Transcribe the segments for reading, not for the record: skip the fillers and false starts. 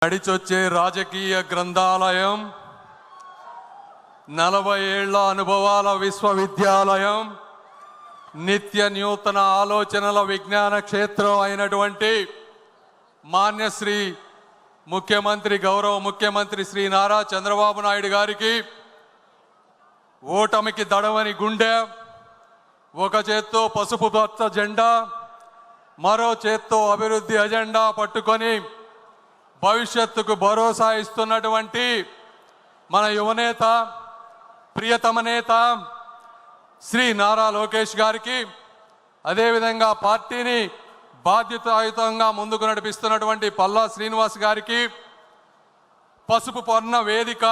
నడిచొచ్చే రాజకీయ గ్రంథాలయం, 40 ఏళ్ల అనుభవాల విశ్వవిద్యాలయం, నిత్య నూతన ఆలోచనల విజ్ఞాన క్షేత్రం అయినటువంటి మాన్యశ్రీ ముఖ్యమంత్రి గౌరవ ముఖ్యమంత్రి శ్రీ నారా చంద్రబాబు నాయుడు గారికి ఓటమికి దడవని గుండె, ఒక చేత్తో పసుపు పచ్చ జెండా, మరో చేత్తో అభివృద్ధి అజెండా పట్టుకొని భవిష్యత్తుకు భరోసా ఇస్తున్నటువంటి మన యువనేత, ప్రియతమ నేత శ్రీ నారా లోకేష్ గారికి, అదేవిధంగా పార్టీని బాధ్యతాయుతంగా ముందుకు నడిపిస్తున్నటువంటి పల్లా శ్రీనివాస్ గారికి, పసుపు పర్ణ వేదిక,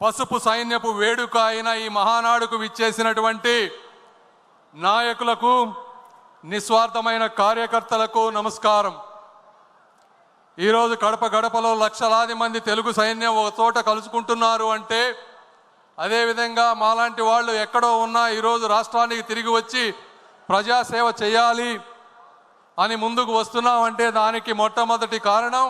పసుపు సైన్యపు వేడుక అయిన ఈ మహానాడుకు విచ్చేసినటువంటి నాయకులకు, నిస్వార్థమైన కార్యకర్తలకు నమస్కారం. ఈరోజు కడప గడపలో లక్షలాది మంది తెలుగు సైన్యం ఒక చోట కలుసుకుంటున్నారు అంటే, అదేవిధంగా మాలాంటి వాళ్ళు ఎక్కడో ఉన్నా ఈరోజు రాష్ట్రానికి తిరిగి వచ్చి ప్రజాసేవ చేయాలి అని ముందుకు వస్తున్నామంటే దానికి మొట్టమొదటి కారణం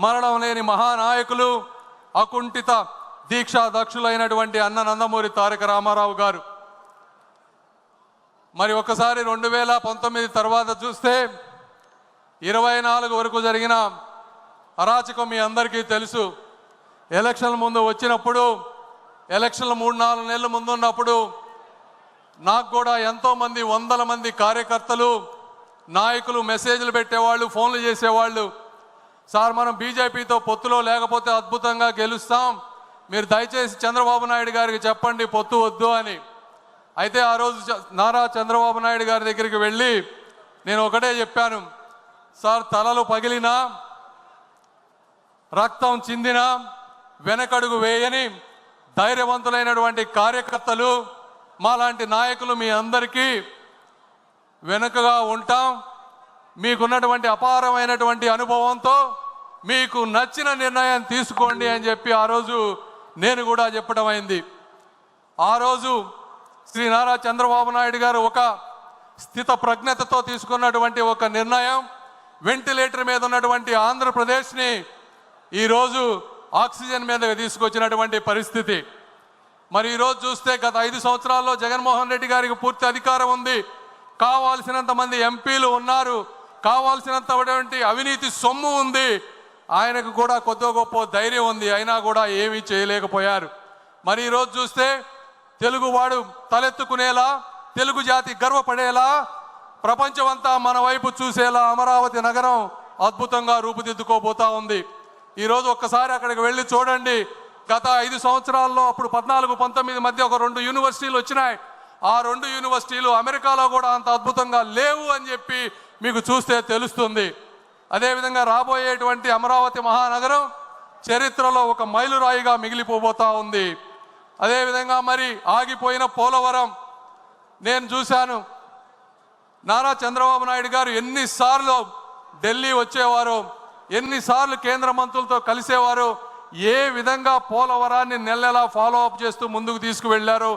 మరణం లేని మహానాయకులు, అకుంఠిత దీక్షా దక్షులైనటువంటి అన్న నందమూరి తారక రామారావు గారు. మరి ఒకసారి 2019 తర్వాత చూస్తే 24 వరకు జరిగిన అరాచకం మీ అందరికీ తెలుసు. ఎలక్షన్ల ముందు వచ్చినప్పుడు, ఎలక్షన్లు 3-4 నెలల ముందు ఉన్నప్పుడు నాకు కూడా ఎంతోమంది, వందల మంది కార్యకర్తలు, నాయకులు మెసేజ్లు పెట్టేవాళ్ళు, ఫోన్లు చేసేవాళ్ళు. సార్, మనం బీజేపీతో పొత్తులో లేకపోతే అద్భుతంగా గెలుస్తాం, మీరు దయచేసి చంద్రబాబు నాయుడు గారికి చెప్పండి పొత్తు వద్దు అని. అయితే ఆ రోజు నారా చంద్రబాబు నాయుడు గారి దగ్గరికి వెళ్ళి నేను ఒకటే చెప్పాను, సార్, తలలు పగిలినా, రక్తం చిందినా వెనకడుగు వేయని ధైర్యవంతులైనటువంటి కార్యకర్తలు, మాలాంటి నాయకులు మీ అందరికీ వెనుకగా ఉంటాం. మీకున్నటువంటి అపారమైనటువంటి అనుభవంతో మీకు నచ్చిన నిర్ణయం తీసుకోండి అని చెప్పి ఆ రోజు నేను కూడా చెప్పడం అయింది. ఆ రోజు శ్రీ నారా చంద్రబాబు నాయుడు గారు ఒక స్థిత ప్రజ్ఞతతో తీసుకున్నటువంటి ఒక నిర్ణయం, వెంటిలేటర్ మీద ఉన్నటువంటి ఆంధ్రప్రదేశ్ని ఈరోజు ఆక్సిజన్ మీద తీసుకొచ్చినటువంటి పరిస్థితి. మరి ఈరోజు చూస్తే గత 5 సంవత్సరాల్లో జగన్మోహన్ రెడ్డి గారికి పూర్తి అధికారం ఉంది, కావాల్సినంత మంది ఎంపీలు ఉన్నారు, కావాల్సినంతటువంటి అవినీతి సొమ్ము ఉంది, ఆయనకు కూడా కొద్ది గొప్ప ధైర్యం ఉంది, అయినా కూడా ఏమీ చేయలేకపోయారు. మరి ఈరోజు చూస్తే తెలుగువాడు తలెత్తుకునేలా, తెలుగు జాతి గర్వపడేలా, ప్రపంచమంతా మన వైపు చూసేలా అమరావతి నగరం అద్భుతంగా రూపుదిద్దుకోబోతా ఉంది. ఈరోజు ఒక్కసారి అక్కడికి వెళ్ళి చూడండి. గత 5 సంవత్సరాల్లో అప్పుడు 14-19 మధ్య ఒక 2 యూనివర్సిటీలు వచ్చినాయి. ఆ 2 యూనివర్సిటీలు అమెరికాలో కూడా అంత అద్భుతంగా లేవు అని చెప్పి మీకు చూస్తే తెలుస్తుంది. అదేవిధంగా రాబోయేటువంటి అమరావతి మహానగరం చరిత్రలో ఒక మైలురాయిగా మిగిలిపోబోతా ఉంది. అదేవిధంగా మరి ఆగిపోయిన పోలవరం నేను చూశాను. నారా చంద్రబాబు నాయుడు గారు ఎన్నిసార్లు ఢిల్లీ వచ్చేవారు, ఎన్నిసార్లు కేంద్ర మంత్రులతో కలిసేవారు, ఏ విధంగా పోలవరాన్ని నెలలా ఫాలో అప్ చేస్తూ ముందుకు తీసుకువెళ్లారో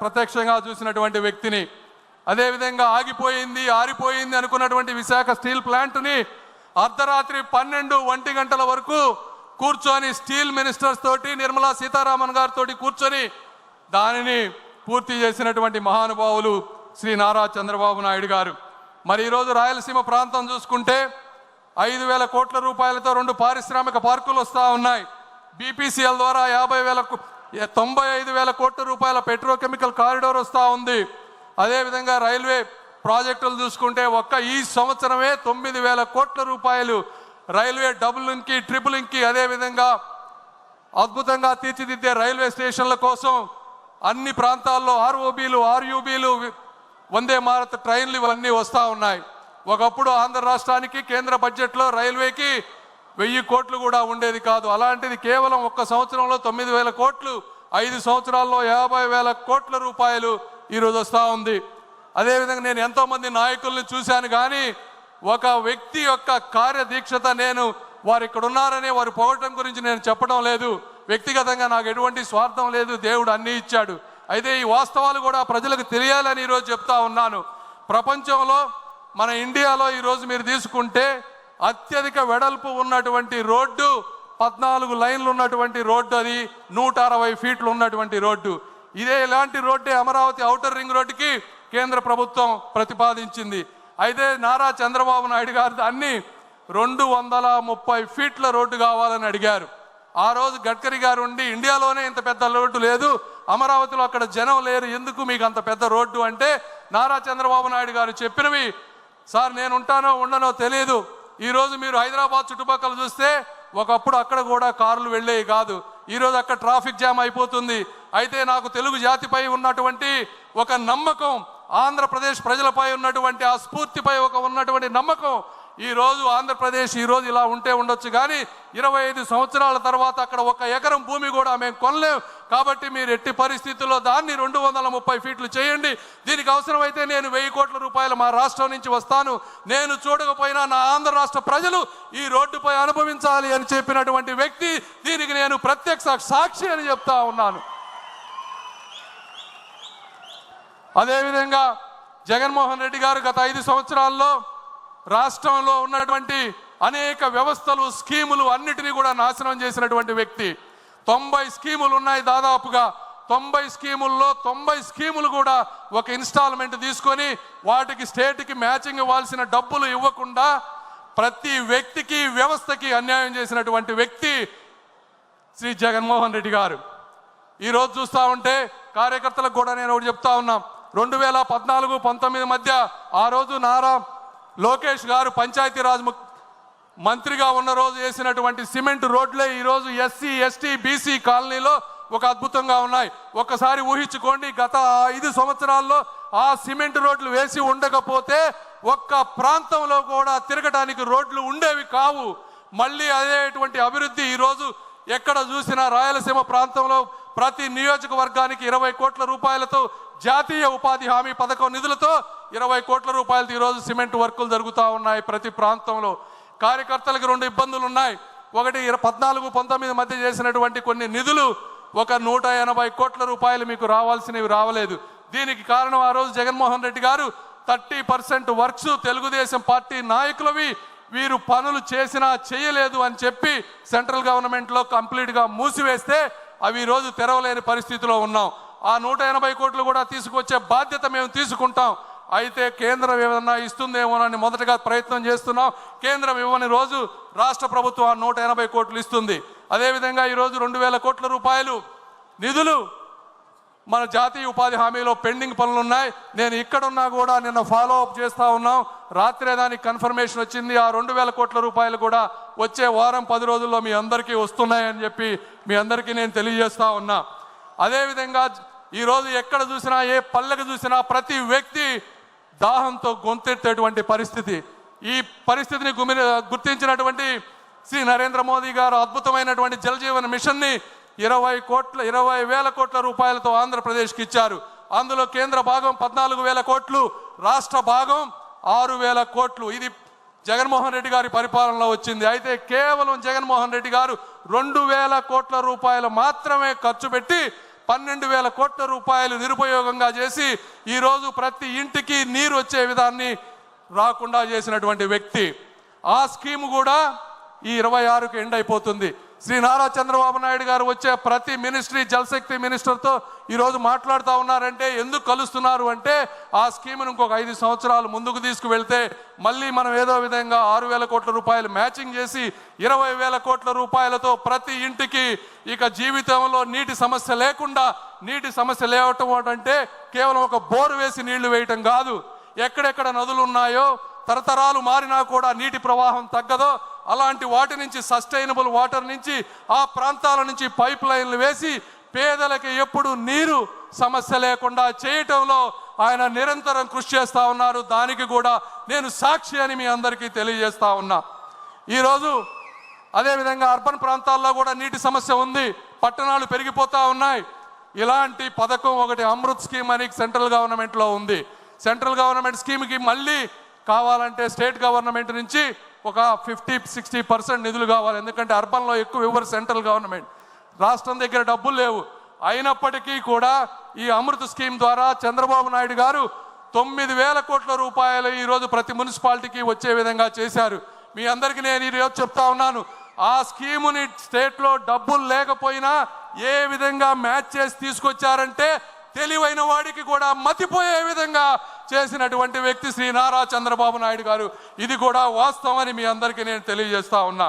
ప్రత్యక్షంగా చూసినటువంటి వ్యక్తిని. అదేవిధంగా ఆగిపోయింది, ఆరిపోయింది అనుకున్నటువంటి విశాఖ స్టీల్ ప్లాంట్ని అర్ధరాత్రి 12-1 గంటల వరకు కూర్చొని స్టీల్ మినిస్టర్స్ తోటి, నిర్మలా సీతారామన్ గారితో కూర్చొని దానిని పూర్తి చేసినటువంటి మహానుభావులు శ్రీ నారా చంద్రబాబు నాయుడు గారు. మరి ఈరోజు రాయలసీమ ప్రాంతం చూసుకుంటే 5,000 కోట్ల రూపాయలతో 2 పారిశ్రామిక పార్కులు వస్తూ ఉన్నాయి. బీపీసీఎల్ ద్వారా 95,000 కోట్ల రూపాయల పెట్రోకెమికల్ కారిడార్ వస్తూ ఉంది. అదేవిధంగా రైల్వే ప్రాజెక్టులు చూసుకుంటే ఒక్క ఈ సంవత్సరమే 9,000 కోట్ల రూపాయలు రైల్వే డబులింగ్కి, ట్రిపులింగ్కి, అదేవిధంగా అద్భుతంగా తీర్చిదిద్దే రైల్వే స్టేషన్ల కోసం అన్ని ప్రాంతాల్లో ఆర్ఓబీలు, ఆర్యూబీలు, వందే భారత్ ట్రైన్లు ఇవన్నీ వస్తూ ఉన్నాయి. ఒకప్పుడు ఆంధ్ర రాష్ట్రానికి కేంద్ర బడ్జెట్లో రైల్వేకి 1000 కోట్లు కూడా ఉండేది కాదు. అలాంటిది కేవలం ఒక్క సంవత్సరంలో 9,000 కోట్లు, 5 సంవత్సరాల్లో 50,000 కోట్ల రూపాయలు ఈరోజు వస్తూ ఉంది. అదేవిధంగా నేను ఎంతోమంది నాయకుల్ని చూశాను, కానీ ఒక వ్యక్తి యొక్క కార్యదీక్షత, నేను వారు ఇక్కడ ఉన్నారని వారు పోవటం గురించి నేను చెప్పడం లేదు. వ్యక్తిగతంగా నాకు ఎటువంటి స్వార్థం లేదు, దేవుడు అన్నీ ఇచ్చాడు. అయితే ఈ వాస్తవాలు కూడా ప్రజలకు తెలియాలని ఈరోజు చెప్తా ఉన్నాను. ప్రపంచంలో మన ఇండియాలో ఈరోజు మీరు తీసుకుంటే అత్యధిక వెడల్పు ఉన్నటువంటి రోడ్డు 14 లైన్లు ఉన్నటువంటి రోడ్డు, అది 160 ఫీట్లు ఉన్నటువంటి రోడ్డు. ఇదే ఇలాంటి రోడ్డే అమరావతి ఔటర్ రింగ్ రోడ్డుకి కేంద్ర ప్రభుత్వం ప్రతిపాదించింది. అయితే నారా చంద్రబాబు నాయుడు గారు దాన్ని 230 ఫీట్ల రోడ్డు కావాలని అడిగారు. ఆ రోజు గడ్కరీ గారు ఉండి ఇండియాలోనే ఇంత పెద్ద రోడ్డు లేదు, అమరావతిలో అక్కడ జనం లేరు, ఎందుకు మీకు అంత పెద్ద రోడ్డు అంటే నారా చంద్రబాబు నాయుడు గారు చెప్పినవి, సార్ నేను ఉంటానో ఉండనో తెలియదు, ఈరోజు మీరు హైదరాబాద్ చుట్టుపక్కల చూస్తే ఒకప్పుడు అక్కడ కూడా కార్లు వెళ్ళేవి కాదు, ఈరోజు అక్కడ ట్రాఫిక్ జామ్ అయిపోతుంది. అయితే నాకు తెలుగు జాతిపై ఉన్నటువంటి ఒక నమ్మకం, ఆంధ్రప్రదేశ్ ప్రజలపై ఉన్నటువంటి ఆ స్ఫూర్తిపై ఉన్నటువంటి నమ్మకం, ఈరోజు ఆంధ్రప్రదేశ్ ఈరోజు ఇలా ఉంటే ఉండొచ్చు, కానీ 25 సంవత్సరాల తర్వాత అక్కడ 1 ఎకరం భూమి కూడా మేము కొనలేం. కాబట్టి మీరు ఎట్టి పరిస్థితుల్లో దాన్ని 230 ఫీట్లు చేయండి. దీనికి అవసరమైతే నేను 1000 కోట్ల రూపాయలు మా రాష్ట్రం నుంచి వస్తాను, నేను చూడకపోయినా నా ఆంధ్ర రాష్ట్ర ప్రజలు ఈ రోడ్డుపై అనుభవించాలి అని చెప్పినటువంటి వ్యక్తి. దీనికి నేను ప్రత్యక్ష సాక్షి అని చెప్తా ఉన్నాను. అదేవిధంగా జగన్మోహన్ రెడ్డి గారు గత 5 సంవత్సరాల్లో రాష్ట్రంలో ఉన్నటువంటి అనేక వ్యవస్థలు, స్కీములు అన్నిటినీ కూడా నాశనం చేసినటువంటి వ్యక్తి. 90 స్కీములు ఉన్నాయి, దాదాపుగా 90 స్కీముల్లో 90 స్కీములు కూడా ఒక ఇన్స్టాల్మెంట్ తీసుకొని వాటికి స్టేట్కి మ్యాచింగ్ ఇవ్వాల్సిన డబ్బులు ఇవ్వకుండా ప్రతి వ్యక్తికి, వ్యవస్థకి అన్యాయం చేసినటువంటి వ్యక్తి శ్రీ జగన్మోహన్ రెడ్డి గారు. ఈరోజు చూస్తూ ఉంటే కార్యకర్తలకు కూడా నేను ఒకటి చెప్తా ఉన్నాం, 2014-19 మధ్య ఆ రోజు నారా లోకేష్ గారు పంచాయతీరాజ్ మంత్రిగా ఉన్న రోజు వేసినటువంటి సిమెంట్ రోడ్లే ఈరోజు ఎస్సీ, ఎస్టీ, బీసీ కాలనీలో ఒక అద్భుతంగా ఉన్నాయి. ఒక్కసారి ఊహించుకోండి, గత 5 సంవత్సరాల్లో ఆ సిమెంట్ రోడ్లు వేసి ఉండకపోతే ఒక్క ప్రాంతంలో కూడా తిరగడానికి రోడ్లు ఉండేవి కావు. మళ్ళీ అదేటువంటి అభివృద్ధి ఈరోజు ఎక్కడ చూసినా రాయలసీమ ప్రాంతంలో ప్రతి నియోజకవర్గానికి 20 కోట్ల రూపాయలతో జాతీయ ఉపాధి హామీ పథకం నిధులతో 20 కోట్ల రూపాయలతో ఈరోజు సిమెంట్ వర్కులు జరుగుతూ ఉన్నాయి ప్రతి ప్రాంతంలో. కార్యకర్తలకు 2 ఇబ్బందులు ఉన్నాయి. ఒకటి 14-19 మధ్య చేసినటువంటి కొన్ని నిధులు ఒక 180 కోట్ల రూపాయలు మీకు రావాల్సినవి రావలేదు. దీనికి కారణం ఆ రోజు జగన్మోహన్ రెడ్డి గారు 30% వర్క్స్ తెలుగుదేశం పార్టీ నాయకులవి వీరు పనులు చేసినా చేయలేదు అని చెప్పి సెంట్రల్ గవర్నమెంట్లో కంప్లీట్గా మూసివేస్తే అవి ఈరోజు తెరవలేని పరిస్థితిలో ఉన్నాం. ఆ 180 కోట్లు కూడా తీసుకొచ్చే బాధ్యత మేము తీసుకుంటాం. అయితే కేంద్రం ఏమన్నా ఇస్తుందేమోనని మొదటగా ప్రయత్నం చేస్తున్నాం. కేంద్రం ఇవ్వని రోజు రాష్ట్ర ప్రభుత్వం ఆ 180 కోట్లు ఇస్తుంది. అదేవిధంగా ఈరోజు 2000 కోట్ల రూపాయలు నిధులు మన జాతీయ ఉపాధి హామీలో పెండింగ్ పనులు ఉన్నాయి. నేను ఇక్కడున్నా కూడా నిన్న ఫాలో అప్ చేస్తూ ఉన్నాం. రాత్రే దానికి కన్ఫర్మేషన్ వచ్చింది. ఆ 2000 కోట్ల రూపాయలు కూడా వచ్చే వారం 10 రోజుల్లో మీ అందరికీ వస్తున్నాయని చెప్పి మీ అందరికీ నేను తెలియజేస్తా ఉన్నా. అదేవిధంగా ఈరోజు ఎక్కడ చూసినా, ఏ పల్లెకు చూసినా ప్రతి వ్యక్తి దాహంతో గొంతెత్తేటువంటి పరిస్థితి. ఈ పరిస్థితిని గుర్తించినటువంటి శ్రీ నరేంద్ర మోదీ గారు అద్భుతమైనటువంటి జల్ జీవన్ మిషన్ని 20,000 కోట్ల రూపాయలతో ఆంధ్రప్రదేశ్కి ఇచ్చారు. అందులో కేంద్ర భాగం 14,000 కోట్లు, రాష్ట్ర భాగం 6,000 కోట్లు. ఇది జగన్మోహన్ రెడ్డి గారి పరిపాలనలో వచ్చింది. అయితే కేవలం జగన్మోహన్ రెడ్డి గారు 2,000 కోట్ల రూపాయలు మాత్రమే ఖర్చు పెట్టి 12,000 కోట్ల రూపాయలు నిరుపయోగంగా చేసి ఈరోజు ప్రతి ఇంటికి నీరు వచ్చే విధాన్ని రాకుండా చేసినటువంటి వ్యక్తి. ఆ స్కీమ్ కూడా ఈ 26కి ఎండ్ అయిపోతుంది. శ్రీ నారా చంద్రబాబు నాయుడు గారు వచ్చే ప్రతి మినిస్ట్రీ జలశక్తి మినిస్టర్తో ఈరోజు మాట్లాడుతూ ఉన్నారంటే ఎందుకు కలుస్తున్నారు అంటే ఆ స్కీమ్ను ఇంకొక 5 సంవత్సరాలు ముందుకు తీసుకువెళ్తే మళ్ళీ మనం ఏదో విధంగా 6,000 కోట్ల రూపాయలు మ్యాచింగ్ చేసి 20,000 కోట్ల రూపాయలతో ప్రతి ఇంటికి ఇక జీవితంలో నీటి సమస్య లేకుండా, నీటి సమస్య లేవటం అంటే కేవలం ఒక బోరు వేసి నీళ్లు వేయటం కాదు. ఎక్కడెక్కడ నదులు ఉన్నాయో తరతరాలు మారినా కూడా నీటి ప్రవాహం తగ్గదో అలాంటి వాటి నుంచి, సస్టైనబుల్ వాటర్ నుంచి, ఆ ప్రాంతాల నుంచి పైప్ లైన్లు వేసి పేదలకి ఎప్పుడు నీరు సమస్య లేకుండా చేయటంలో ఆయన నిరంతరం కృషి చేస్తూ ఉన్నారు. దానికి కూడా నేను సాక్షి అని మీ అందరికీ తెలియజేస్తా ఉన్నా. ఈరోజు అదేవిధంగా అర్బన్ ప్రాంతాల్లో కూడా నీటి సమస్య ఉంది, పట్టణాలు పెరిగిపోతూ ఉన్నాయి. ఇలాంటి పథకం ఒకటి అమృత్ స్కీమ్ అని సెంట్రల్ గవర్నమెంట్లో ఉంది. సెంట్రల్ గవర్నమెంట్ స్కీమ్కి మళ్ళీ కావాలంటే స్టేట్ గవర్నమెంట్ నుంచి ఒక 50-60% నిధులు కావాలి. ఎందుకంటే అర్బన్లో ఎక్కువ ఇవ్వరు సెంట్రల్ గవర్నమెంట్, రాష్ట్రం దగ్గర డబ్బులు లేవు. అయినప్పటికీ కూడా ఈ అమృత్ స్కీమ్ ద్వారా చంద్రబాబు నాయుడు గారు 9,000 కోట్ల రూపాయలు ఈరోజు ప్రతి మున్సిపాలిటీకి వచ్చే విధంగా చేశారు. మీ అందరికీ నేను ఈరోజు చెప్తా ఉన్నాను, ఆ స్కీముని స్టేట్లో డబ్బులు లేకపోయినా ఏ విధంగా మ్యాచ్ చేసి తీసుకొచ్చారంటే తెలివైన వాడికి కూడా మతిపోయే విధంగా చేసినటువంటి వ్యక్తి శ్రీ నారా చంద్రబాబు నాయుడు గారు. ఇది కూడా వాస్తవం అని మీ అందరికీ నేను తెలియజేస్తా ఉన్నా.